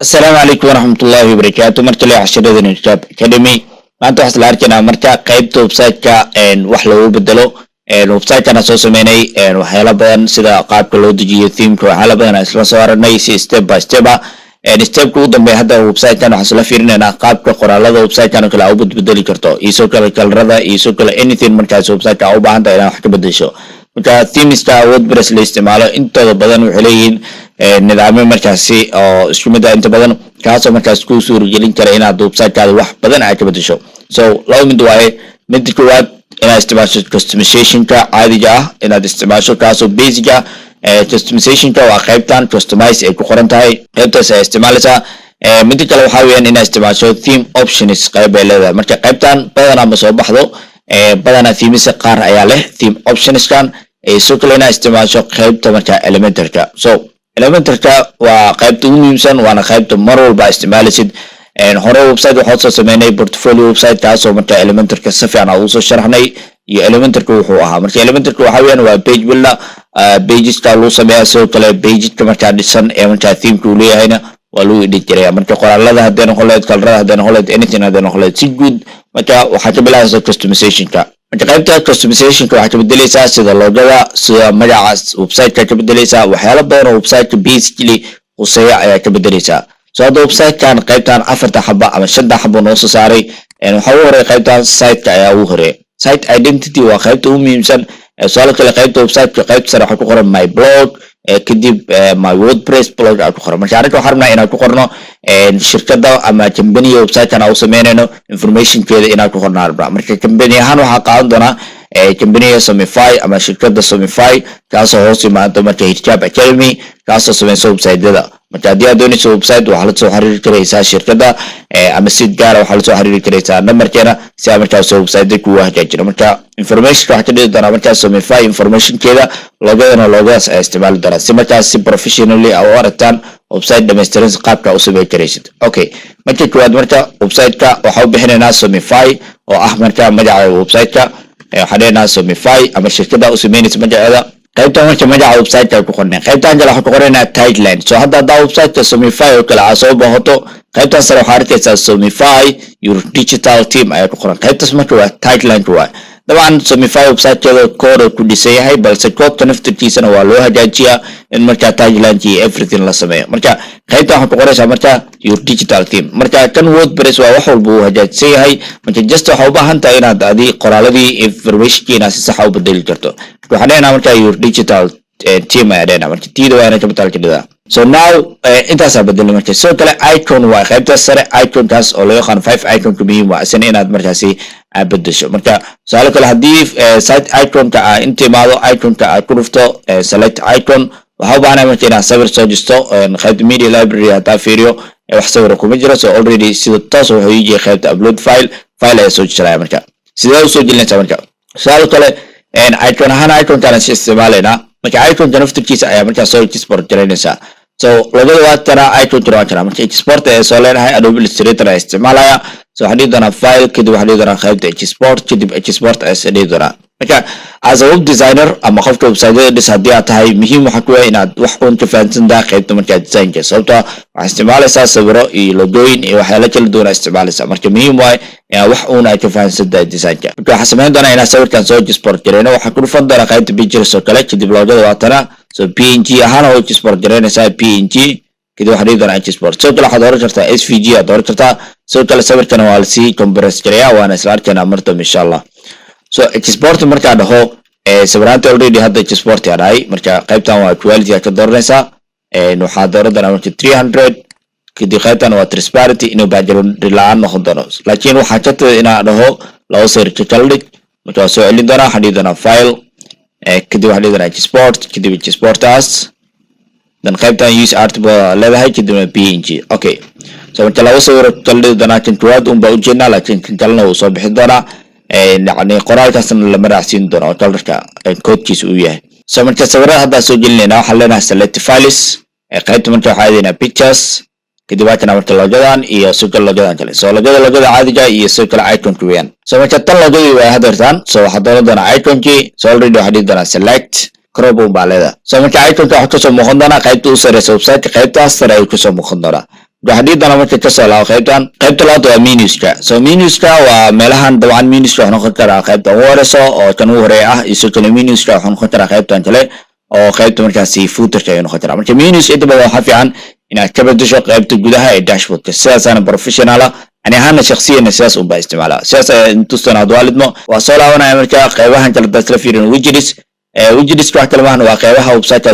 السلام عليكم ورحمة الله وبركاته. مركز لي عشرة نجاب أكاديمي. ما أنتوا حصل أركنا مركز قيبت ويب سايت كا إن وحلو بدلو إن ويب سايت أنا سوسو مني إن وحيلا بدن سدا قاب كلو دجي ثيم كو حيلا بدن أسلا صار نيسي ستيب باي ستيب إن ستيب كو دم بهذا ويب سايت أنا حصل فيرنا أنا قاب كقرالة ويب سايت أنا كلا أوبد بدلي كرتو يسوع كلا رضا يسوع كلا anything مركز ويب سايت أو بعند أنا حكي بديشو مركز ثيم استا وودبريس الاستعماله أنت بدن وحليين nidaamyo markaasi oo isku mid ah inta badan kaasoo markaas ku suuragelin kara inaad website-kaada wax badan aad ka bedesho. So laba mid waaye, mid koowaad inaad isticmaasho customization-ka caadiga ah, inaad isticmaasho kaasoo basic ah. Customization-ka waa qaybtan customize ay ku qoran tahay, qaybtaas aad isticmaalaysaa. Mid kale waxaa weeyaan inaad isticmaasho theme options qayb ay leedahay. Marka qaybtan badanaa ma soo baxdo, badanaa themes qaar ayaa leh theme options-kan. Soo kale inaad isticmaasho qaybta marka Elementor-ka. So Elementor-ka waa qaybta ugu muhiimsan, waana qaybta mar walba isticmaalisid. Hore website waxaad soo sameynay portfolio website kaasoo marka Elementor-ka si fiican ugu soo sharaxnay iyo Elementor-ka wuxuu ahaa. Marka Elementor-ka waxa weeyaan waa page builder, pages-ka loo sameeyaa. Sidoo kale pages-ka marka dhisan ee marka theme-ka uu leeyahayna waa lagu edit gareeyaa. marka qoraalada haddii noqon lahayd, kalrada haddii noqon lahayd, anything haddii noqon lahayd, si guud marka waxaa ka bilaabaysa customization-ka. marka qaybta customization-ka waxaa ka bedelaysaa sida logada, sida magaca website-ka ka bedelaysaa, waxyaalo badan oo website-ka basically quseeya ayaa ka bedelaysaa. So hadda website-kan qaybtan 4 xabo ama 5 xabo noo soo saaray, waxaa ugu horeeya qaybtan site-ka ayaa ugu horeeya. Site identity waa qaybta ugu muhiimsan. Su'aalo kale qaybta website-ka qaybta sare waxaa ku qoran my blog, kadib my WordPress blog ayaa ku qoran. marka aniga waxaan rabnaa inaan ku qorno shirkadda ama company website-kan aan u sameynayno information-keeda inaan ku qorno rabnaa. marka company ahaan waxaa qaadan doonaa company Somify ama shirkadda Somify kaasoo hoos yimaado marka Hijab Academy kaasoo sameyso website-yada. marka haddii aad doonayso website waxaa la soo xiriiri karaysaa shirkadda ama si gaar ah waxaa la soo xiriiri karaysaa numberkeena si aad markaas website-da kugu hagaajino. marka information-ka waxaa ka dhigi doonaa markaas Somify information-keeda, logadana logadaas ayaa isticmaali doonaa si markaas si professionally u aragtaan website dhammaystiran qaabka u sameyn karaysid. Okay, marka koowaad marka website-ka waxaa u bixinaynaa Somify oo ah marka magaca website-ka. waxaa dhiganaynaa Somify ama shirkadda u sameynaysa magaceeda. qaybtan marka magaca website-ka ku qornay, qaybtan kale waxaa ku qoraynaa tagline. So hadda website-ka Somify oo kale aad soo baahato, qaybtan sare waxaa arkaysaa Somify your digital team ayaa ku qoran. qaybtaas marka waa tagline waa. dabcan Somify website-keeda code ku dhisan yahay, balse code-ka naftirkiisana waa loo hagaajiyaa in marka tagline-ki everything la sameeyo. marka qaybtan waxaa ku qoraysaa marka your digital team. marka kan WordPress waa wax walba uu hagaajsan yahay. marka just waxaa u baahan tahay inaad qoraaladii information-kiina si sax ah u bedeli karto. waxaan leenahay marka your digital team ayaa leenahay. marka tiida waa inay capital ka dhigaa. So now intaasaa bedelay. marka sidoo kale icon waa qaybta sare, icon-kaas oo loo yaqaan 5 icon-ka muhiim waa isna inaad markaasi bedesho. marka su'aalo kale haddii site icon-ka inta imaado icon-ka aad ku dhufto select icon, waxaa u baahanahay marka inaad sawir soo jisto. qaybta media library hadaa fiiriyo wax sawira kuma jiro. so already sida toos wuxuu yijay qaybta upload file ayaa soo jiraya. marka sidee u soo gelinaysaa marka su'aalo kale icon ahaan icon-kana si isticmaalaynaa. marka icon-ka naftirkiisa ayaa markaa soo export garaynaysaa. so logada waa tana icon-kana waa kana. marka export ee soo leenahay Adobe Illustrator ayaa isticmaalaya. so waxaa dhihi doonaa file, kadib waxaa dhihi doonaa qaybta export, kadib export ayaa dhihi doonaa. marka as a web designer ama qofka website-yada dhis haddii aad tahay, muhiim waxaa ku yahay inaad wax uun ka fahansan tahay qaybta markaa design-ka. sababtoo waxaa isticmaalaysaa sawiro iyo logooyin iyo waxyaalo kala duwan aad isticmaalaysaa. marka muhiim waaye inaad wax uun aad ka fahansan tahay design-ka. marka waxaa sameyn doonaa inaad sawirkan soo export gareyno. waxaa ku dhufan doonaa qaybta pictures oo kale, kadib logada waa tana. so PNG ahaan oo export gareynaysaa PNG, kadib waxaa dhihi doonaa export. sidoo kale waxaad dooran kartaa SVG aad dooran kartaa. sidoo kale sawirkana waa lasii compress gareeyaa, waana isla arkaynaa martaba insha Allah. so export markaa dhaho sawiraanta already hadda export yaa dhahay. marka qaybtan waa quality aad ka dooranaysaa. waxaa dooran doonaa marka 300, kadib qaybtan waa transparency inuu background la-aan noqon doono. laakiin waxaa ka tahay inaan dhaho laba sawir ka kala dhig. marka waa soo celin doonaa, waxaa dhihi doonaa file, kadib waxaa dhihi doonaa export, kadib exportaas, dan qaybtan use art baa leedahay, kadibna PNG. okay, so marka laba sawir kala dhigi doonaa. kan koowaad un baa u jeednaa, laakiin kan kalena wuu soo bixi doonaa. yacni qoraalkaasna lama raacsiin doono oo colorka koodkiisa uu yahay. so marka sawirada haddaa soo gelinayna waxaan leenahay select files. qaybta marka waxaa aadaynaa pictures, kadib waa kana marka logadan iyo sidoo kale logadan kale. so logada caadiga iyo sidoo kale icon-ka weeyaan. so marka tan logadii waa hadeertaan. so waxaa dooran doonaa icon-kii. so already waxaa dhihi doonaa select crop baa leedahay. so marka icon-ka waxaa kasoo muuqan doonaa qaybta u sareysa website-ka, qaybtaas sare ayuu kasoo muuqan doonaa. حديد أنا مركز كسر على خيبتان خيبت لا مينيسكا مينيسكا وملهان طبعا مينيسكا هنخطر على خيبتان ورسا أو كانوا ريعة يسوي مينيسكا هنخطر على خيبتان تلي أو خيبت مركز سي فوتر كي هنخطر مركز مينيس إنت بدو حافي عن إن كبد شو خيبت جودها الداشبورد كسياسة أنا بروفيشنال أنا هنا شخصيا نساس وباستعمالها سياسة انتوستنا دوالدمو وصلا وانا مركز قيبها انت لبستلفيرين ويجلس واحد كلمة واقعها وبسايت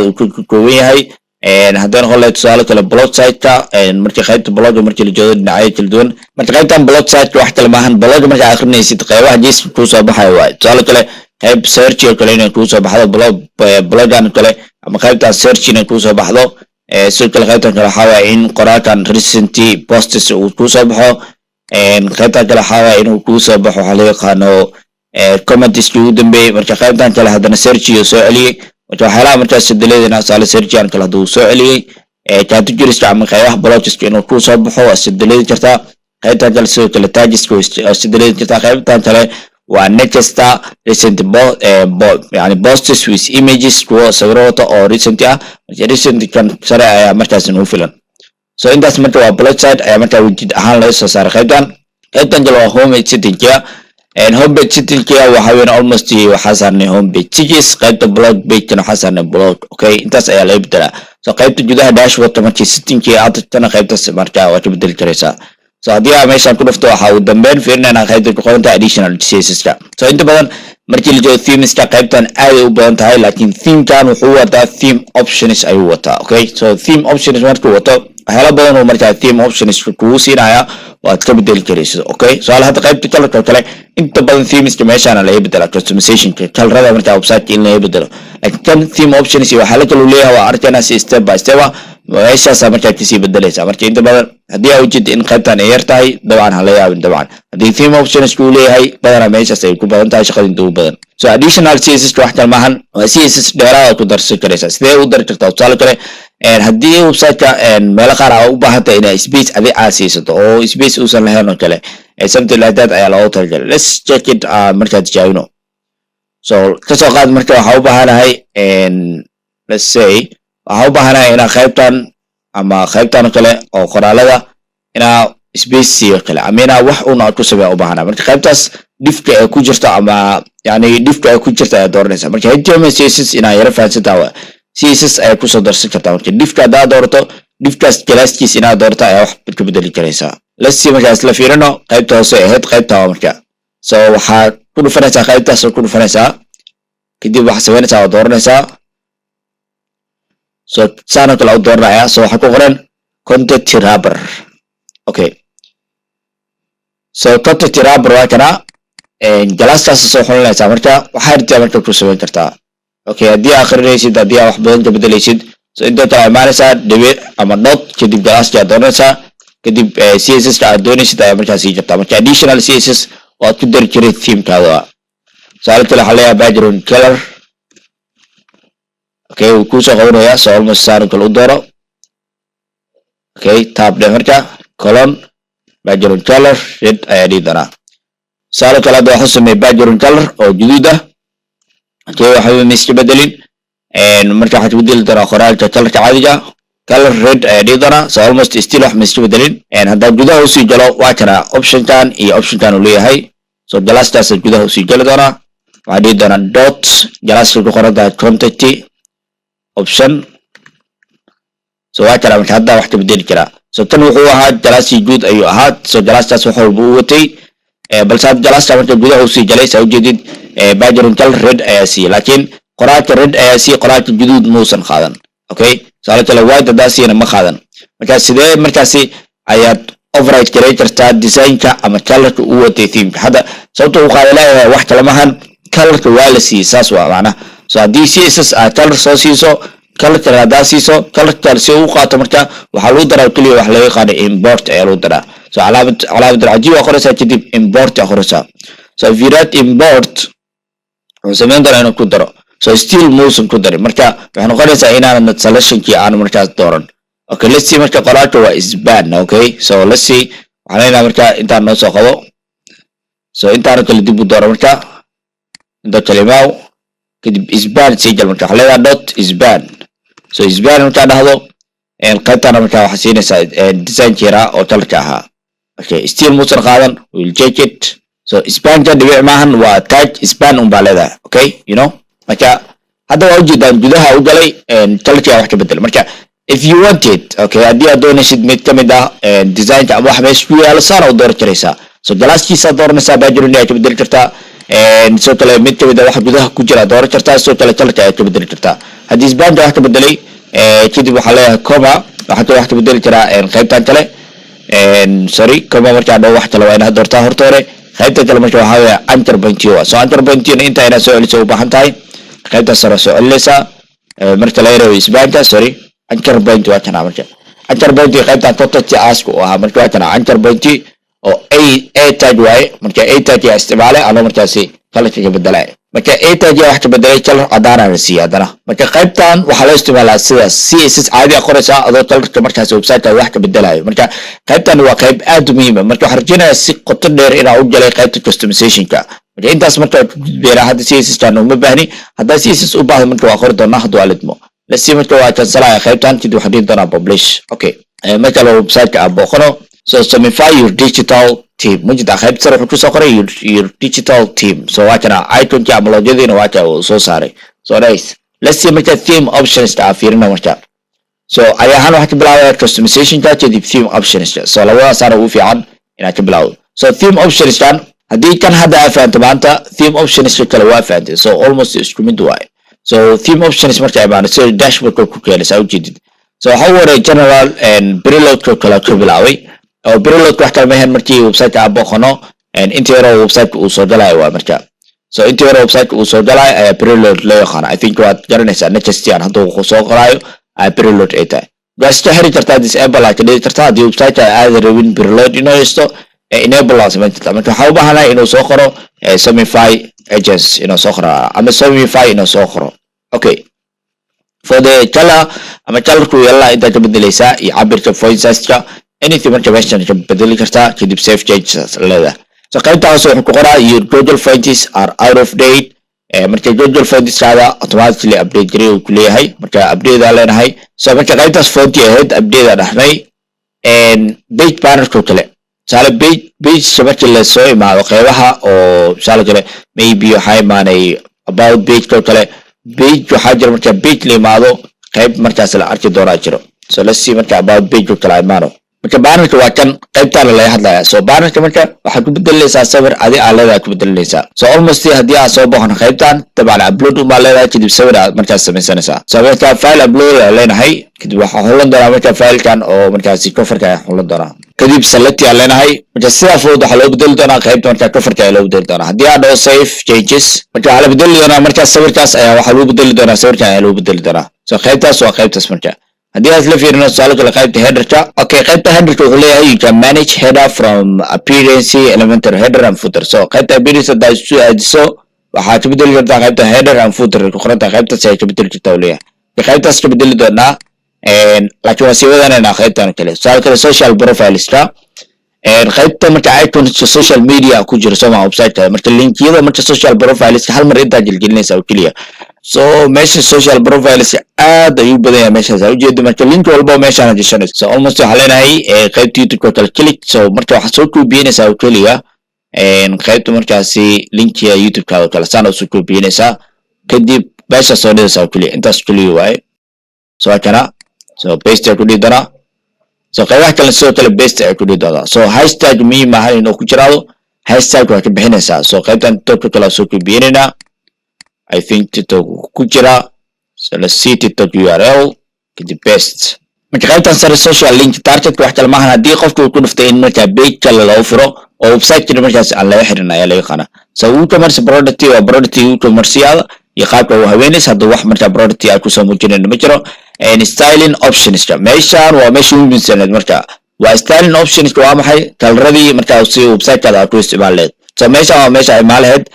كوية هاي هدان هلا تصالح كلا بلوت سايت مركز خيبت بلوت ومركز الجود نعاية الدون مركز خيبتان بلوت سايت واحد كلمة بلوت مركز آخر نيسيت قيبها جيس كوسا بحاي وايد تصالح كلا خيب سيرش كلا كوسا بحدا بلوت عن كلا أما خيبتان سيرش كوسا بحدا سيرش كلا خيبتان كلا حوا إن قراءة ريسنتي بوستس وكوسا بحدا خيبتان كلا حوا إنه كوسا بحو حليقة إنه كومنتس كيو دنبي مركز خيبتان كلا هدنا سيرش يسوعلي وحلا مركز سدليدنا سال سيرش عن كلا دو سوعلي كانت تجلس عم خيبها بلوتس إنه كوسا بحو السدليد كرتا خيبتان كلا سوى كلا تاجس كو السدليد كرتا خيبتان كلا ونكستا recent يعني بوستس with images كو صورته أو recent كان سريع مركز إنه فيلم so in das مركز بلوت سايت مركز وجد أهان ليس صار خيبتان جلوا هوم setting كيا and home page setting كيا وحاولنا almost وحصلنا home page تيجيس قيمة blog page كنا حصلنا blog okay انت سأيا لا يبدأ so قيمة جودها dashboard مركز setting كيا عطتنا قيمة مركز وتبدل كريسا so هذه ماشان كنا فتوحة ودمبين فيرنا أنا قيمة كقولنا additional CSS كا so انت بدن مركز الجو themes كا قيمة أي وبدن تاي لكن theme كان وهو ده theme options أيوة تا okay so theme options مركز وتا هلا بدن ومركز theme options كوسين آيا وتبدل كريسا okay so هذا قيمة كلا انت بدن themes كماشان على يبدأ customization كل هذا مركز website إلنا يبدأ لكن كان theme options وحالة كلها وأركنا step by step وإيش مركز كيسي بدلها مركز انت بدن هدي أوجد إن قيمة أيرتاي طبعا هلا يا طبعا هدي theme options كلها هاي بدن ما إيش يكون بدن تاي شغل انتو بدن so additional CSS واحد المهن CSS دراء كدرس كريسا سده ودر تكتب صار كره هدي وبسايت كان ملقى راو بحث إن space أدي عسيسة أو space وصل لها نقله something like that أي لا أوتر let's check it مركز جاينو so كسوقات مركز هاو بحنا هاي and let's say هاو بحنا هنا خيبتان أما خيبتان نقله أو خرالة هنا space سير كله أمينا وحنا كسبة أو بحنا مركز خيبتاس ديفك كوجرتا أما يعني ديفك كوجرتا دورنسا مركز هجوم CSS إنا يرفع ستاوى CSS أي كوسو درس كتا مركز ديفك دا دورتو ديفك كلاس إنا دورتا أي واحد بدل كريسا لسه مركز لفيرنا قيبتها سو هيد قيبتها مركز so وح كل فرنسا قيبتها سو كل فرنسا كدي بحسبنا سوا دورنسا so سانو كلا دورنا يا so حكو غرن كنت ترابر okay so كنت ترابر وكنا جلستاس soo xulinaysa marka waxa jirta marka ku soo kartaa okay hadii akhrinaysid hadii wax badan ka bedelaysid so inta tahay maalinsa dhibic ama dot kadib jalaska doonaysa kadib CSS ka doonaysid ay marka sii jirta marka additional CSS waa ku dar jiray theme kaada saal kale xalaya background color okay ku soo qabanaya so almost saar kale u dooro okay tab de marka column background color red ay dhidana سالك على ده حسب background color أو جديدة كي وحبي مسك بدلين إن مركز حتبدل ترى خرال كcolor عادية color red ديدنا so almost still وح مسك بدلين إن هذا جدا هو سجله واتنا option كان option كان وليه هاي so جلست تاس جدا هو سجله دنا وعدي دنا dot جلست في خرال ده content option so واتنا من هذا واحد بدل كلا so تنو هو هاد جلست يجود أيوه هاد so جلست تاس وحول بوتي بل ساد جلست مركز جدا هو سجله سوجدين background color red أسي لكن قرأت red أسي قرأت جدود موسن خادن أوكي سألت له وايد داسي أنا ما خادن مركز سيده مركزي آيات override creator start design كا أما color هو تثيم هذا صوته وخاله واحد لما هن color كوالسي ساسوا معنا so دي CSS color سوسيسو color كراداسي سو color كرسيو قاتم مركز وحلو درا كل واحد له قاعد import يلو درا so علامة العجيبة أخرسها كتب import أخرسها so virat import وسمين درا إنه كدرا so still موسم كدري مركا إحنا قريسا هنا نتسلشن كي أنا مركا دورن okay let's see مركا قرأته وإسبان okay so let's see علينا مركا إنت نوصل قبو so إنت أنا كل دي بدورة مركا إنت كلماو كده إسبان سجل مركا علينا دوت إسبان so إسبان مركا نهضو qaybtana markaa waxaa siinaysaa design jira oo kalarka ahaa. Okay, still muusan qaadan, we'll check it. So spanka dhibic maahan, waa tag span unbaa leedahay. Okay, marka hadda waa ujeedaan gudaha u galay kalarka wax ka bedel. Marka if you want it, okay, haddii aad doonaysid mid ka mid ah designka ama wax meesha ku yaalo saana u dooran karaysaa. So galaaskiisa dooranaysaa, background ayaa ka bedeli kartaa, soo kale mid ka mid ah wax gudaha ku jira dooran kartaa, soo kale kalarka ayaa ka bedeli kartaa. haddii spanka wax ka bedelay kadib waxaa leeyahay coma, waxaa wax ka bedeli karaa qaybtan kale sorry coma markaa dhow wax kale waa inaad doortaa horta hore. qaybta kale marka waxaa weeye anchor point so anchor point inta inaad soo celiso u baahan tahay. qaybta sare soo celinaysaa marka la yiraahdo spanka sorry anchor point waa kana marka anchor point qaybta total ask oo ah marka waa kana anchor point oo a tag waaye marka a tag yaa isticmaalay ano markaasi kala ka bedelay marka a tag yaa wax ka bedelay kalar cadaan ah si hadana marka qaybtan waxa la isticmaalaa sida css caadi ah qoraysa adoo kalarka markaasi website-ka wax ka bedelayo. marka qaybtan waa qayb aad u muhiim ah. marka waxaan rajaynayaa si qoto dheer inaa u galay qaybta customization-ka. marka intaas marka beera hadda css-kan uma baahni, hadda css u baahdo marka waa qori doonaa hadda waa lidmo lasi marka waa cancelaya qaybtan kadib waxaan dhihi doonaa publish. okay marka la website-ka aan booqano so simplify your digital team mujida qaybta sare wuxuu kusoo qoray your digital team. so waa kana iconki ama loojadiina waa ka soo saaray. so nice, let's see marka theme options ka fiirina marka. so ayahan waxa ka bilaabaya customization-ka kadib theme options. so labadaas aan ugu fiican inaad ka bilaawdo. so theme options kan haddii kan hadda aad fahanto maanta theme options kale waa fahantay, so almost isku mid waaye. so theme options marka imaano so dashboard ku keenaysa ujeedid. so waxa waray general and preload kale ka bilaaway oo preload wax kale maahan markii website-ka aan booqano inta yar website-ka uu soo galay waa marka. so inta yar website-ka uu soo galay ayaa preload loo yaqaan. I think waad garanaysaa next-yan hadda uu soo qoraayo ay preload ay tahay. gaasta xiri kartaa disable aad dhigi kartaa haddii website-ka aad rabin preload inuu haysto enable laa samayn kartaa. marka waxaa u baahanahay inuu soo qoro Shopify agents inuu soo qoro ama Shopify inuu soo qoro. okay for the color ama colorku yalla inta ka bedelaysaa iyo cabirka font size-ka anything marka meeshan ka bedeli kartaa kadib save changes leedahay. so qaybtaas wuxuu ku qoraa your Google fonts are out of date. marka Google fonts kaada automatically update gareeyo ku leeyahay marka update aan leenahay. so marka qaybtaas font ahead update aan dhahnay page banner ku kale sala page marka la soo imaado qaybaha oo sala kale maybe waxay imaanay about page ku kale page waxa jira marka page la imaado qayb markaas la arki doonaa jiro. so let's see marka about page ku kale imaano marka bannerka waa kan qaybtan la hadlaya. so bannerka marka waxa ku bedelaysaa sawir adi aan leedahay ku bedelaysaa. so almost haddii aan soo booqno qaybtan tabaan upload uma leedahay kadib sawir aad markaas samaysanaysaa. so marka file upload leenahay kadib waxa xulan doonaa marka file-kan oo markaas cover-ka xulan doonaa kadib select aan leenahay. marka sida fudud waxa loo bedeli doonaa qaybta marka cover-ka loo bedeli doonaa. haddii aan dhaho save changes marka waxa la bedeli doonaa marka sawirkaas ayaa waxa loo bedeli doonaa sawirkan ayaa loo bedeli doonaa. so qaybtaas waa qaybtaas marka haddii aad la fiirino su'aalo kale qaybta header-ka. okay qaybta header-ka wuxuu leeyahay you can manage header from appearance elementary header and footer. so qaybta appearance hadda isu aadiso waxaa ka bedeli kartaa qaybta header and footer ku qoran tahay qaybtaas ay ka bedeli kartaa uu leeyahay. qaybtaas ka bedeli doonaa laakiin waa sii wadanayna qaybtan kale. su'aalo kale social profiles-ka qaybta marka icons social media ku jira soma website-ka marka linkiyada marka social profiles-ka hal mar inta gelgelinaysa oo kaliya. so meesha social profiles aad ayuu badan yahay meeshaas ujeedo marka link walba meeshaan gashanayso. so almost waxa leenahay qaybta YouTube kale click. so marka waxa soo kuubinaysaa oo kaliya qaybta markaasi linkiga YouTube-ka kale saan soo kuubinaysaa kadib meesha soo dhigaysaa oo kaliya intaas kaliya waaye. so kana so paste ku dhigana so qaybaha kale soo kale paste ku dhigana. so hashtag muhiim ah inuu ku jiraado hashtag waa ka bixinaysaa. so qaybtan TikTok kale soo kuubinayna I think TikTok ku jira. so let's see TikTok URL kadib paste. marka qaybtan sare social link target wax kale maahan haddii qofku uu ku dhuftay in marka page kale loo furo oo website-ka markaas aan laga xirin ayaa laga qana. so WooCommerce product waa product WooCommerce-yada iyo qaabka uu haweenaysa hadda wax marka product ay ku soo muujinayna ma jiro. styling options meeshaan waa meesha ugu muhiimsan marka waa styling options waa maxay kalaradii marka si website-ka ku isticmaaleed. so meesha waa meesha ay maalaheed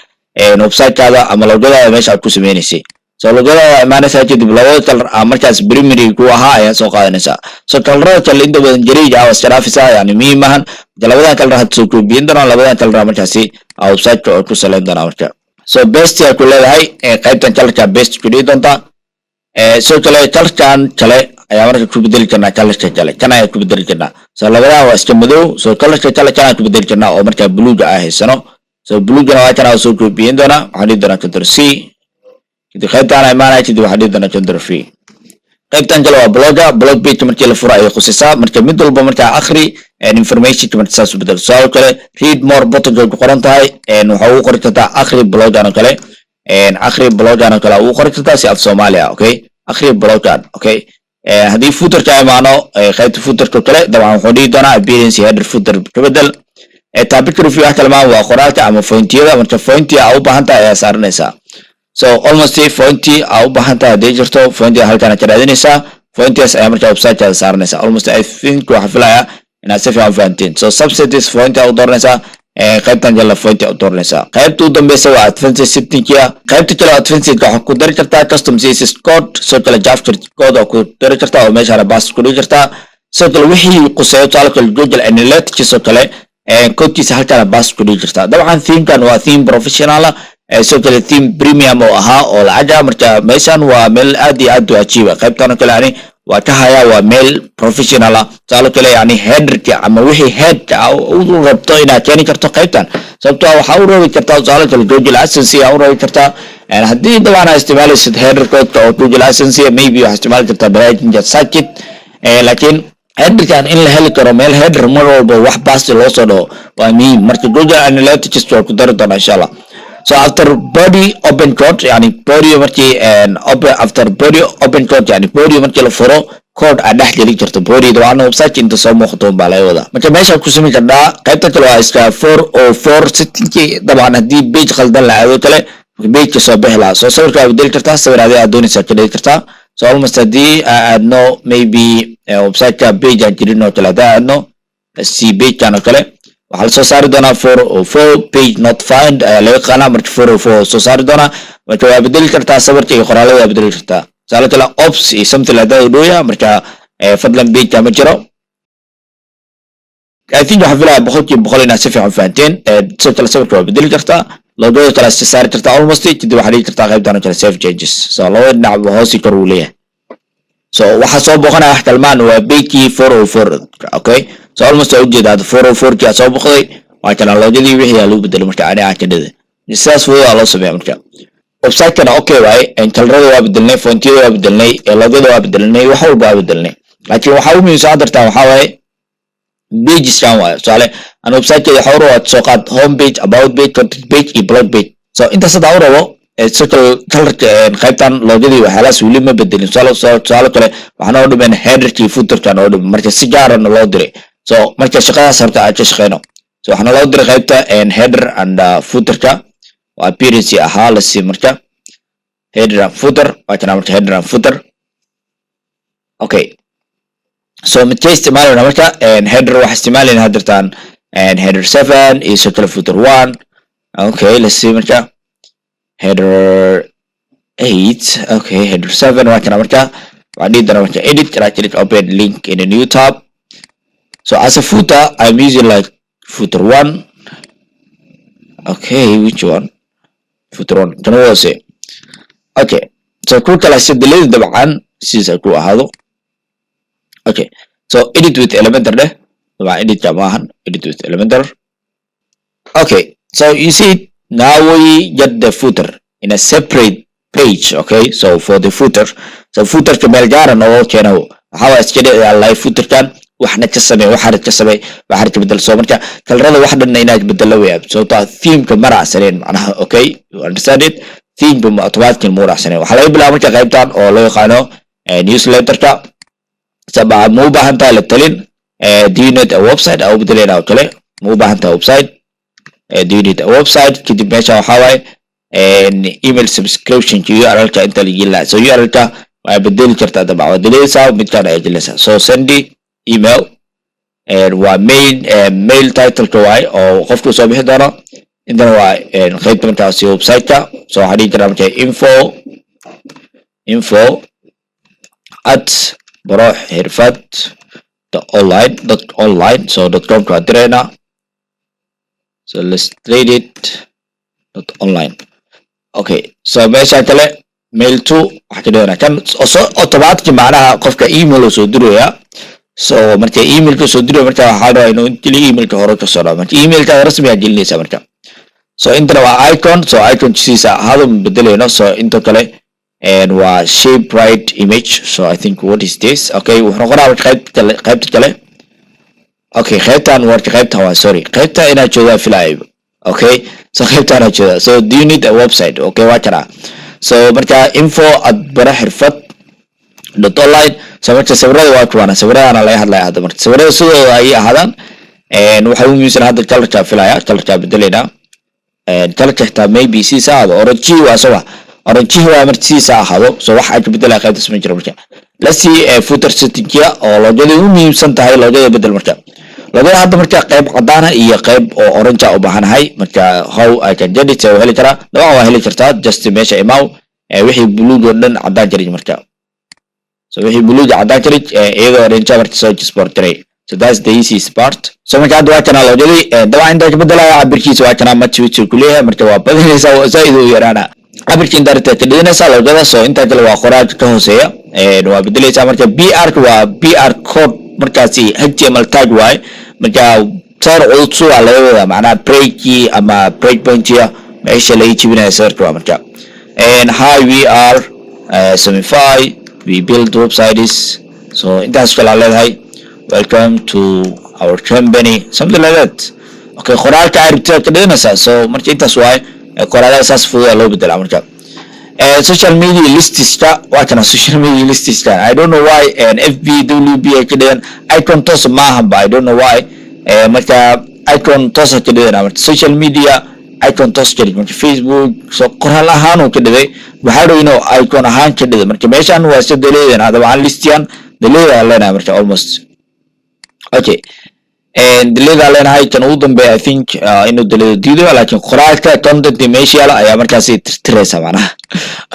website-kaada ama logada meesha aad ku sameeynaysaa. so logada imaanaysaa kadib labada kalar markaas primary ku ahaa ayaa soo qaadanaysaa. so kalarada kale inta badan jariij ah wasaraafisa yani muhiim ahan labada kalar had soo koobiyin doonaa labada kalar markaasi website-ka ku saleyn doonaa marka. so best ay ku leedahay qaybtan kalarka best ku dhigi doontaa soo kale kalkan kale ayaa marka ku bedeli karnaa kalarka kale kan ayaa ku bedeli karnaa soo labadaa waa iska madow soo kalarka kale kan ayaa ku bedeli karnaa oo marka buluuga ah haysano soo buluugana waa kan soo koobiyin doona waxaan dhihi doonaa Ctrl C kadib qaybtaan imaanaya kadib waxaan dhihi doonaa Ctrl V qaybtan kale waa blog page markii la furo ayay khusisaa marka mid walba marka akhri information marka saas u bedel soo kale read more button ku qoran tahay waxa uu qori kartaa akhri blogan kale akhri blogan kale uu qori kartaa si af Soomaaliya okay akhri blogan okay hadii footer ka imaano qaybta footer kale dabcan wuxuu dhihi doonaa appearance header footer ka bedel topic review kalmaan waa qoraalka ama fointiyada marka fointiya u baahan tahay ayaa saaranaysaa so almost fointi u baahan tahay hadii jirto fointiya halkaan ka raadinaysaa fointiyaas ayaa marka website-ka saaranaysaa almost I think waxa filaya inaad si fiican fahanteen so subsets fointiya u dooranaysaa qaybtan jalla fointiya u dooranaysaa qaybta u dambaysa waa advanced setting-ka qaybta kale advanced waxa ku dari kartaa custom CSS code soo kale JavaScript code oo ku dari kartaa oo meesha bas ku dhigi kartaa soo kale wixii quseeyo talka Google Analytics soo kale koodkiisa halkaan bas ku dhigi kartaa dabcan theme-kan waa theme professional soo kale theme premium oo ahaa oo lacag marka meeshan waa meel aad iyo aad u ajiiba qaybtan kale yani waa ka haya waa meel professional taalo kale yani header-ka ama wixii head-ka uu rabto inaad keeni karto qaybtan sababtoo waxa uu roobi kartaa taalo kale Google AdSense uu roobi kartaa hadii dabcan aad isticmaalaysid header code oo Google AdSense maybe waxaad isticmaali kartaa barnaamijka Circuit laakiin header-kan in la heli karo meel header mar walba wax baas loo soo dhawo waa muhiim marka Google Analytics waa ku dari doona inshallah so after body open code yani body markii after body open code yani body markii la furo code aad dhex gelin karto body dabcan website inta soo muuqato baa la wada marka meesha ku sameyn kartaa qaybta kale waa iska 404 setting dabcan hadii page qaldan la aado kale page ka soo bixi lahaa soo sawirka aad bedeli kartaa sawir aad doonaysa ka dhigi kartaa so almost hadii aad no maybe website ka page aan jirin oo kale aadno si page kan kale waxaa soo saari doonaa 404 page not found laga qana marka 404 soo saari doonaa marka waa bedeli kartaa sawirka iyo qoraalada waa bedeli kartaa sala kala ops iyo something like that dooya marka fadlan page ma jiro I think waxa filaya boqolkiiba inaad si fiican fahanteen soo kala sawirka waa bedeli kartaa logo kala saari kartaa almost kadib waxaad dhigi kartaa qaybtan kale save changes so laba dhinac hoos kor uu leeyahay so waxa soo boqonaa wax kalmaan waa page 404 okay so almost I ujeedaa 404 ka soo boqday waa kana logodii wixii lagu bedelo marka aan ka dhigay sidaas waa loo sameeyaa marka website kana okay way in kalrada waa bedelnay fontiyada waa bedelnay logoda waa bedelnay wax walba waa bedelnay laakiin waxa uu muhiim ah dartaa waxa way pages kan waa soo aan website-ka waxa uu soo qaad home page about page content page iyo blog page so inta sada uu rabo kalarka qaybtan logodii waxa la suuli ma bedelin soo kale waxaan oo dhiman header-kii footer-kan oo dhiman marka si gaar ah loo diray so marka shaqadaas horta aad ka shaqeyno so waxaan loo diray qaybta header and footer-ka waa appearance ahaa la si marka header and footer waa kana marka header and footer okay so mid ka isticmaalana marka header waxa isticmaalina hadirtaan header 7 iyo circle footer 1 okay let's see marka header 8 okay header 7 waa kana marka waa dhigana marka edit right click open link in a new tab so as a footer I'm using like footer 1 okay which one footer 1 can we say okay so ku kala sidleed dabcan sida ku ahaado okay so edit with elementor deh dabcan edit jamaahan edit with elementor okay so you see now we get the footer in a separate page okay so for the footer so footer ka meel gaar ah oo keeno waxa iska dhigay live footer kan waxna ka sameey waxa ka sameey waxa ka bedel soo marka kalrada wax dhan inaad bedelo way so ta theme ka maracsaneen macnaha okay you understand it theme ba automatically maracsaneen waxa laga bilaabo marka qaybtan oo loo yaqaano newsletter ka sabab mu baahan tahay la talin do you need a website au bedelena kale mu baahan tahay website do you need a website kadib meesha waxa way email subscription to URL ka inta la so URL ka waa bedeli kartaa dabcan waa bedeleysa mid kale ay geleysa so send email waa mail title ka way oo qofku soo bixi doono inta waa qaybta markaas website ka so waxa dhigi karaa marka info at بروح حرفات online so .com كادرينا so let's trade it .online okay so ماشي كله mail to waxa ka dhigana kan automatic macnaha qofka email soo diraya so marka emailka soo dirayo marka waxa la inuu intii emailka hore ka soo dhaco marka emailka rasmi ah gelinaysa marka so inta waa icon so icon siisa hada bedelayno so inta kale and waa shape right image so I think what is this okay wuxuu qoraa qaybta kale okay qaybtan waa qaybta waa sorry qaybta ina jooga filayo okay so qaybtan ina jooga so do you need a website okay waa kana so marka info@baraxirfad.online so marka sawirada waa kuwana sawirada la hadlayo hadda marka sawirada sidoo ay ahaadaan and waxa uu miisan hadda color filaya color bedelayna and color maybe si saad orange waa sawa orange waa marka si saahado so waxa ay bedelaa qaybta soo jira marka la si footer setting oo logada uu miisan tahay logada bedel marka logada hadda marka qayb cadaan iyo qayb oo orange u baahanahay marka how I can get it oo heli kara waa heli kartaa just meesha imaw wixii blue oo dhan cadaan jiray marka so wixii blue cadaan jiray iyadoo orange marka soo export jiray so that's the easiest part so marka hadda waa kana logada dabcan inta ka bedelaya cabirkiisa waa kana match with kuleeyahay marka waa badinaysa oo zaid u yaraana cabirka inta ka dhigaysa logada so inta kale waa qoraal ka hooseeya waa bedelaysa marka BR waa BR code markaasi HTML tag way marka sar cusub waa laga wadaa macnaha break ama break point meesha la jibinayo sarka marka and hi we are 75 we build websites so intaas kala leedahay welcome to our company something like that okay qoraalka aragtida ka dhigaysa so marka intaas waay qoraalada saas fudud loo bedela marka social media listiska waa kana social media listiska I don't know why and FBWB ka dhigan icon toos maaha ba I don't know why marka icon toos ka dhigan marka social media icon toos ka dhigan marka Facebook so qoraal ahaan oo ka dhigay waxa uu inuu icon ahaan ka dhigay marka meeshan waa sida leeyahay hada waxaan listiyan leeyahay leena marka almost okay and leeyahay leena kan ugu dambeeya I think inuu diido laakiin qoraalka content meesha ayaa markaas tirtiraysa macnaha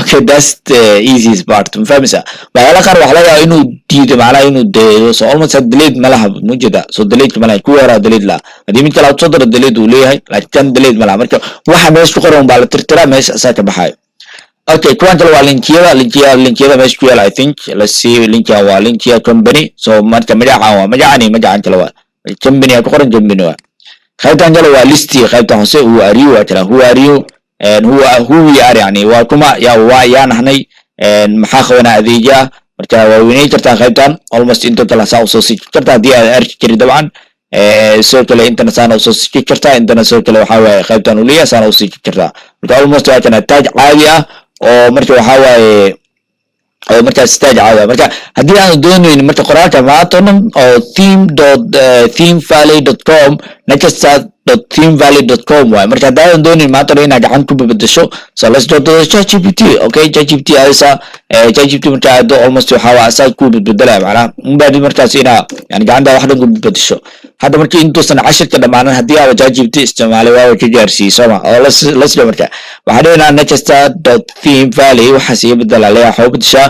okay that's the easiest part fahmaysa waxa qaar waxa laga inuu diido macnaha inuu deeyo so almost delete malaha mujida so delete malaha ku yara delete la hadii mid kale aad soo daro delete uu leeyahay laakiin delete malaha marka waxa meesha ku qoran baa la tirtiraa meesha asaa ka baxay okay kuwan kale waa linkiyada meesha ku yaala I think let's see linkiya waa linkiya company so marka magacan kale waa company ku qoran company waa qaybtan kale waa listi qaybtan hoose uu ariyo waa kala who are you and who we are yani waa kuma yaa nahnay maxaa qabanaa adeega marka waa weynay kartaa qaybtan almost inta kala saa soo sii kartaa hadii aad arki jiray dabcan soo kale intana saan soo sii kartaa intana soo kale waxa waaye qaybtan u leeyahay saan sii kartaa marka almost waa kana tag caadi ah oo marka waxa waaye oo marka stage caadi marka hadii aan doonayno marka qoraalka maatonan oo themevalley.com next.themevalley.com way marka hadaan doonayno maatonan inaad gacan ku bedesho so let's go to ChatGPT okay ChatGPT aysa ChatGPT marka aad almost waxa waa asaas ku beddelay macnaha baadi markaas ina yani gacanta wax dhan ku bedesho hadda marka intuusan cashirka dhamaanan hadii aad ChatGPT isticmaalay waa ka gaarsiiso ma oo let's go marka waxa dheena next.themevalley waxa si beddelay waxa uu bedesha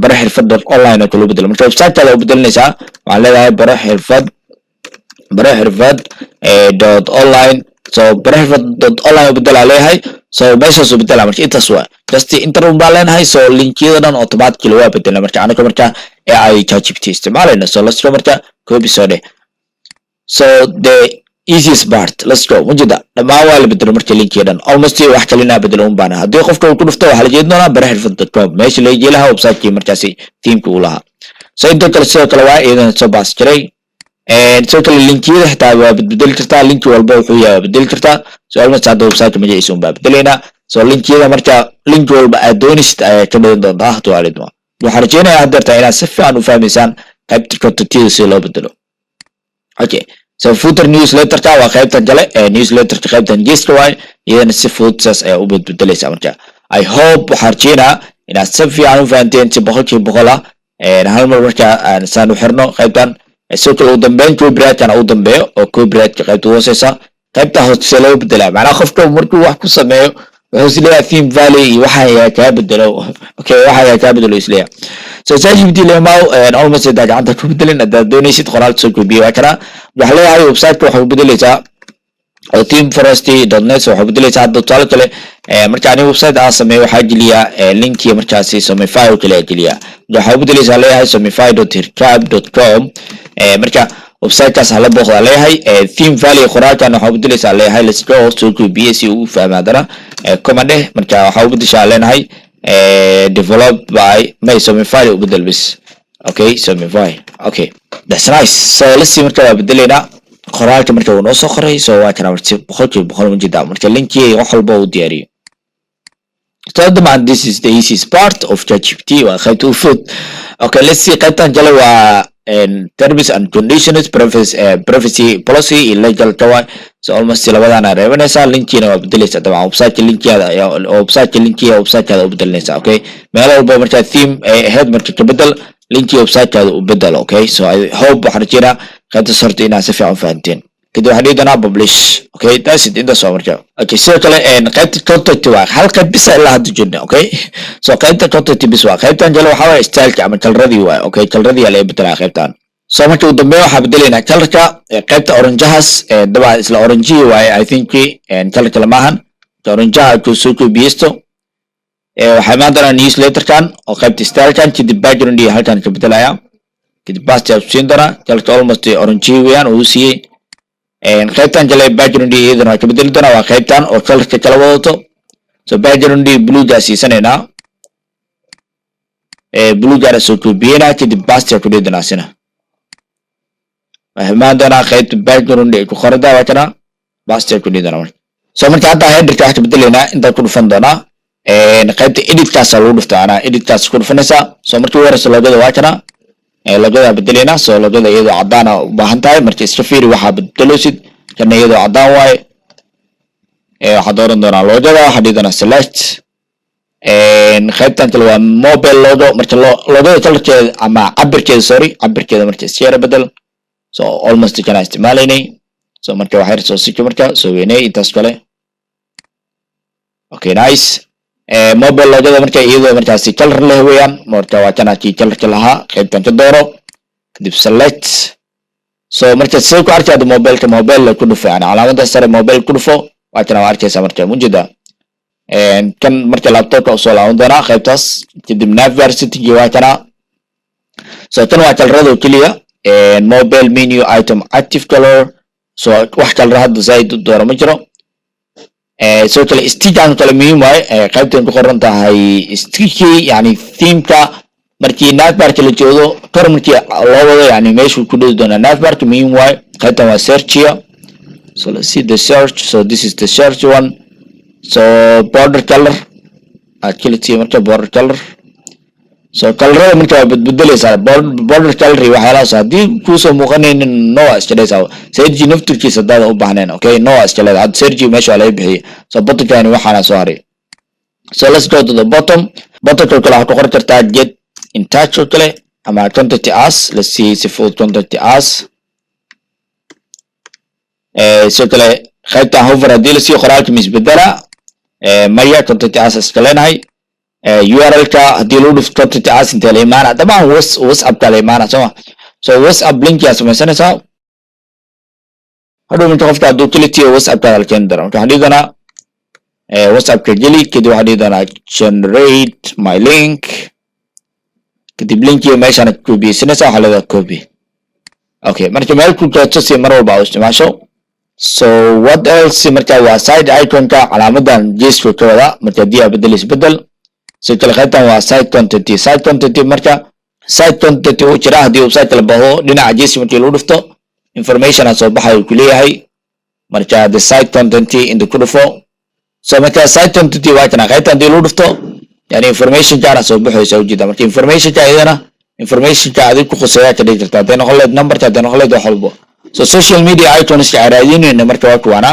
baraxirfad.online oo kala bedelo marka website kale oo bedelinaysa waxaan leeyahay baraxirfad.online so baraxirfad.online bedela leeyahay so meesha soo bedela marka intaas waa just interim baa leenahay so linkiyada dhan automatically waa bedela marka anaga marka AI ChatGPT isticmaalayna so let's go marka copy soo dheh so the easiest part let's go wajida dhamaan waa la bedelo marka linkiyadan almost wax kale inaa bedelo un baana hadii qofka uu ku dhufto waxa la jeedin doonaa baraxirfad.com meesha la yeelaha website-kii markaasi theme-ku uu lahaa so inta kale sidoo kale waa idan soo baas jiray sidoo kale linkiyada xitaa waa bedeli kartaa linki walba wuxuu yahay bedeli kartaa so almost hadda website-ka magaciisa un baa bedeleyna so linkiyada marka link walba aad doonaysid ayaa ka dhigan doontaa tuwaalidma waxaan rajeynayaa haddeerta inaad si fiican u fahmaysaan qaybta contentida si loo bedelo okay so footer newsletter-ka waa qaybtan kale newsletter-ka qaybtan geeska waay iyadana si fudud saas ayaa u bedbedelaysa marka I hope waxaan rajeynayaa inaad si fiican u fahanteen si boqolkiiba hal mar marka aan saan u xirno qaybtan sidoo kale ugu dambeyn copyright-kana u dambeeyo oo copyright-ka qaybta hooseysa qaybta hoose loo bedelaa macnaha qofka markuu wax ku sameeyo wuxuu isleeyahay theme valley iyo waxa ayaa kaa bedelo okay waxa ayaa kaa bedelo isleeyahay so ChatGPT leeyahay almost daa gacanta ku bedelin haddaad doonaysid qoraal soo koobiyo waa kana waxa leeyahay website-ka waxa uu bedelaysaa oo teamforest.net waxaa bedelaysaa hadda tusaale kale marka aniga website aan sameeyo waxaa geliyaa linkiga markaasi Shopify oo kale geliyaa waxaa bedelaysaa leeyahay shopify.hircab.com marka website-kaas hala booqdaa leeyahay theme valley qoraalkan waxaa bedelaysaa leeyahay let's go soo koobiye si uu fahmaadana command marka waxaa bedeshaa leenahay developed by Shopify u bedel bis okay Shopify okay that's nice so let's see marka waa bedelaynaa qoraalka marka uu noo soo qoray soo waa kana marti boqol mujida marka linkiga wax walba uu diyaariyo طبعا this is the easiest part of ChatGPT وخيتو فوت okay let's see qaybtan jale waa terms and conditions privacy policy illegal tawa so almost labadana reebanaysa linkina waa bedelaysa dabcan website linkiga website-kaada u bedelaysa okay meel walba marka theme head marka ka bedel linkiga website-kaada u bedel okay so I hope waxaan jiraa qaybta sorta inaad si fiican fahanteen كده هنيدنا publish okay that's it inta soo markaa okay sidoo kale qaybta content waa hal qayb bis ilaa hadda jirna okay so qaybta content bis waa qaybtan jale waxa waa style-ka ama color-radii waa okay color-radii la bedelaa qaybtan so marka ugu dambeeyo waxa bedelayna color-ka qaybta orange-haas dabaa isla orange waa I think color-ka lamahan orange-ha ku soo koobiyesto waxa maadana newsletter-kan oo qaybta style-kan kadib background iyo halkan ka bedelaya kadib basta siin doona color-ka almost orange weeyaan uu siiyay qaybtan jale background iyadana ka bedeli doona waa qaybtan oo colorka kala wadato so background blue ga siisanayna blue ga soo koobiyana kadib basta ku dhigana sina maadana qaybta background ku qorada waa kana basta ku dhigana so marka hadda header-ka wax ka bedelayna inta ku dhufan doona qaybta edit-kaas lagu dhuftaana edit-kaas ku dhufanaysa so marka weerarsa logada waa kana logada bedelayna soo logada iyadoo cadaan ah u baahan tahay marka iska fiiri waxa bedeloosid kana iyadoo cadaan waay waxa dooran doona logada waxa dhigana select qaybtan kale waa mobile logo marka logada colorkeeda ama cabirkeeda marka iska bedel so almost kana isticmaalaynay so marka waxa soo sii marka soo weynay intaas kale okay nice mobile logada marka iyadoo markaasi color leh weeyaan marka waa kana ki colorka lahaa qaybtan ka dooro kadib select so marka soo ku arkaydo mobile ku dhufo ana calaamada sare mobile ku dhufo waa kana arkaysa marka mujida kan marka laptop-ka soo laaban doona qaybtaas kadib navbar setting waa kana so tan waa colorada kaliya mobile menu item active color so wax color hadda zaid dooro ma jiro soo kale stick-aan kale muhiim waay qaybtan ku qoran tahay stick yani theme-ka markii navbar-ka la joogo kor markii loo wado yani meeshu ku dhigi doona navbar-ka muhiim waay qaybtan waa search-ya so let's see the search so this is the search one so border color activity marka border color so color marka bedelaysa border color waxyaalahaas hadii ku soo muuqanaynin no isticmaaleysa sergi naftirkiisa dad u baahneen okay no isticmaalada had sergi meesha la bixiyay so bottom waxaana soo haray so let's go to the bottom kale waxa ku qori kartaa get in touch kale ama contact us let's see if full contact us so kale qaybta hover hadii la sii qoraalka misbedela maya contact us iskalenahay URL-ka hadii loo dhufto contact us inta la imaana dabcan WhatsApp-ka la imaana so WhatsApp link-ya samaysanaysa hadhow inta qofka haduu click WhatsApp-ka la keen daro waxa dhigana WhatsApp-ka geli kadib waxa dhigana generate my link kadib link-iyo meeshaan ku copy-sanaysa waxa la copy okay marka meel ku jirto si mar walba u isticmaasho so what else marka waa side icon-ka calaamadan geeska ka wada marka hadii aad bedel so kala qaybtan waa side content marka side content oo jira hadii website la baaho dhinaca geeska markii loo dhufto information soo baxay ku leeyahay marka the side content in the kudufo so marka side content waa kana qaybtan hadii loo dhufto yani information gaar ah soo baxaysa ujeeda marka information ka iyadana information ka adiga ku khusaya ka dhigi kartaa hadii noqoleed number-ka hadii noqoleed wax walbo so social media icons ka raadinayna marka waa kuwana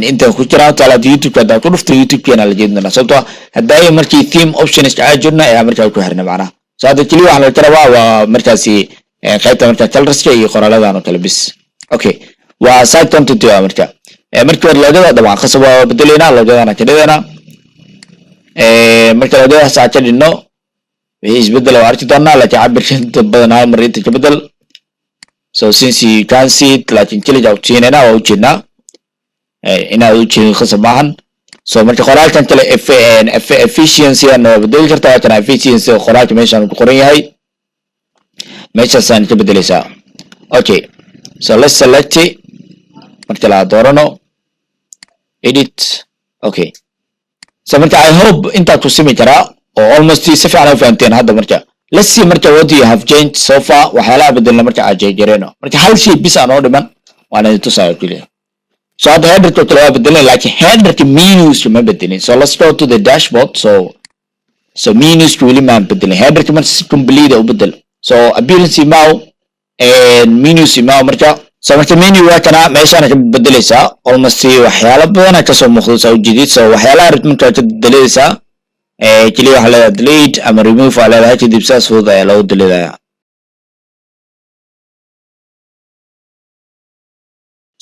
inta ku jira talaad YouTube ka ku dhufto YouTube kana la jeedna sababtoo haday markii theme options ka jirna ayaa markaa ku xirna macna so hada kaliya waxa la taraa waa markaasi qaybta marka colorska iyo qoraalada kala bis okay waa side content marka marka logada dabcan qasab waa bedelayna logadana kadidana marka logada saacad dhino isbedel waa arki doonaa laakiin cabirkiisa badan hal mar inta ka bedel so since you can see it laakiin kaliya u tiinayna waa u jeedna inaad u jeedin khasab maahan so marka qoraalkan kale efficiency aan bedeli kartaa waatan efficiency qoraalka meeshaan ku qoran yahay meeshaasaan ka bedelaysaa okay so let's select it marka la doorano edit okay so marka I hope intaa ku simi karaa oo almost si fiican u fahanteen hadda marka let's see marka what you have changed so far waxyaalaha bedelna marka aad jeejareen marka hal shay bis aan oo dhiman waana tusaale kaliya so hadda header kale waa bedelay laakiin header menus ma bedelin so let's go to the dashboard so menus weli ma bedelin header man complete u bedel so appearance email and menus email marka so marka menu waa kana meeshaan ka bedelaysaa almost waxyaalo badan ka soo muuqdo soo jidid so waxyaalaha aad marka ka bedelaysaa kaliya waxa la delete ama remove ala la kadib saas fudud ayaa loo deleeyaa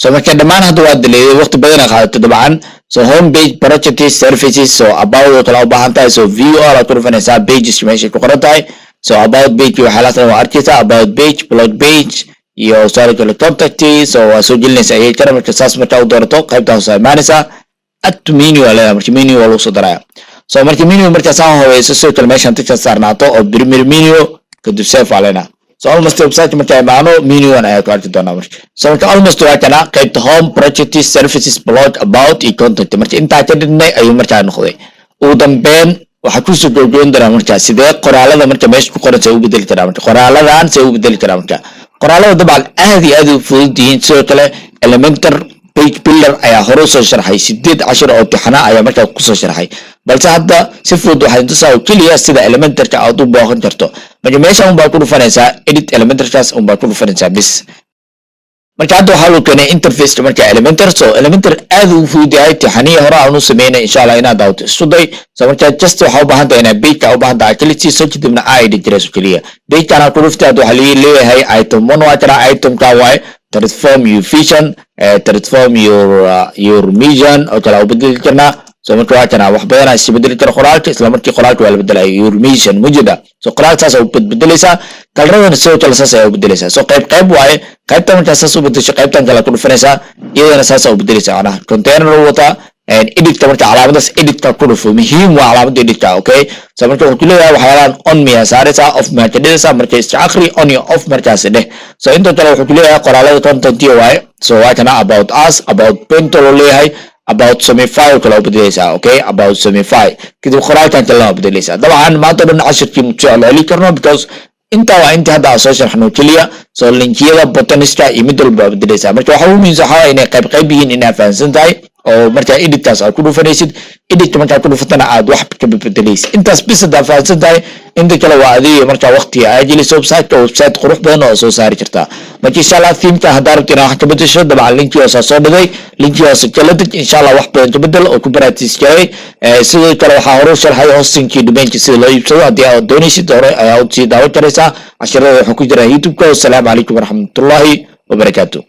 so marka dhamaan hadda waa deleeyay waqti badan qaadato dabcan so home page project services so about kala u baahan tahay so view all ku dhufanaysaa pages meesha ku qoran tahay so about page waxa la sameeyaa arkaysaa about page blog page iyo soo kale contact so waa soo gelinaysaa ay kara marka saas marka u doorato qaybta hoose imaanaysaa add menu ala marka menu waa loo soo daraa so marka menu marka saan hooyayso soo kale meeshan tigta saarnaato oo premier menu kadib save alena so almost website marka imaano menu aan ay ku arki doonaa marka so marka almost waa kana qaybta home project services blog about iyo content marka inta ka dhignay ayuu marka noqday ugu dambeyn waxa ku soo go'goon doonaa marka sidee qoraalada marka meesha ku qoran say u bedeli karaa marka qoraaladan say u bedeli karaa marka qoraalada dabcan aad iyo aad u fudud yihiin sidoo kale elementor page builder ayaa hore soo sharxay 8 oo tixana ayaa markaa ku soo sharxay balse hadda si fudud waxay tusaa kaliya sida elementorka aad u booqan karto marka meesha un baa ku dhufanaysaa edit elementorkaas un baa ku dhufanaysaa bis marka hadda waxa loo keenay interface marka elementor so elementor aad u fudud yahay tixaniya hore aan u sameeyay insha Allah inaad daawto isku day so marka just waxa u baahan tahay inaad page ka u baahan tahay kaliya soo jidibna ID direso kaliya page kana ku dhuftaa waxa leeyahay item 1 waa tara item ka way transform your vision transform your mission oo kala u bedeli karna so marka waa kana wax badan ay bedeli karo qoraalka isla markii qoraalka waa la bedelay your mission mujida so qoraalka saas oo bedelaysa kalradana soo kala saas ay bedelaysa so qayb waaye qaybtan marka saas u bedesho qaybtan kala ku dhufanaysa iyadana saas oo bedelaysa ana container wata and edit marka calaamadaas edit ka ku dhufo muhiim waa calaamada edit ka okay so marka wuxuu leeyahay waxyaalaan on miya saaraysa off ma kadhaysa marka istiakhri on iyo off markaas dheh so inta kale wuxuu leeyahay qoraalada content waaye so waa kana about us about painter leeyahay about semify kala bedelaysa okay about semify kadib qoraalkan kala bedelaysa dabcan maanta dhan cashirkii mutaalali karno because inta waa inta hadda soo sharxno kaliya so linkiyada buttonista iyo mid walba bedelaysa marka waxa uu miisaha inay qayb yihiin inay fahansan tahay oo marka editkaas aad ku dhufanaysid edit marka ku dhufatana aad wax ka bedelaysid intaas bis da fahansan tahay inta kale waa adiga marka waqti ay jiliso website qurux badan oo soo saari kartaa marka insha Allah theme-ka hadda rabtina wax ka bedesho dabcan linkiga soo dhigay linkiga kala deg insha Allah wax badan ka bedel oo ku practice garay sidoo kale waxa hore sharxay hosting-kii domain-ka sida loo iibsado hadii aad doonaysid hore ayaa u sii daawan karaysaa casharada waxa ku jira YouTube-ka. Assalaamu calaykum waraxmatullaahi wabarakaatuh.